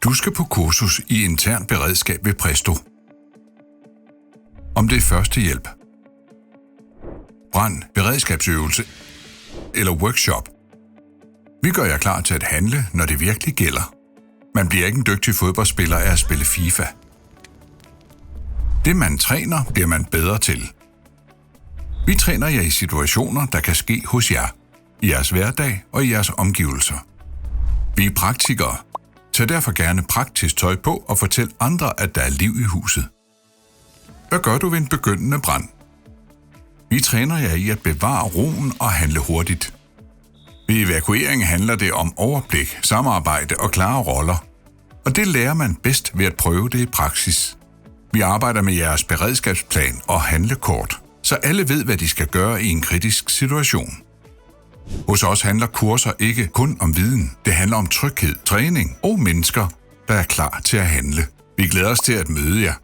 Du skal på kursus i intern beredskab ved Præsto. Om det er førstehjælp, brand, beredskabsøvelse eller workshop. Vi gør jer klar til at handle, når det virkelig gælder. Man bliver ikke en dygtig fodboldspiller af at spille FIFA. Det man træner, bliver man bedre til. Vi træner jer i situationer, der kan ske hos jer, i jeres hverdag og i jeres omgivelser. Vi er praktikere. Tag derfor gerne praktisk tøj på og fortæl andre, at der er liv i huset. Hvad gør du ved en begyndende brand? Vi træner jer i at bevare roen og handle hurtigt. Ved evakuering handler det om overblik, samarbejde og klare roller. Og det lærer man bedst ved at prøve det i praksis. Vi arbejder med jeres beredskabsplan og handlekort, så alle ved, hvad de skal gøre i en kritisk situation. Hos os handler kurser ikke kun om viden. Det handler om tryghed, træning og mennesker, der er klar til at handle. Vi glæder os til at møde jer.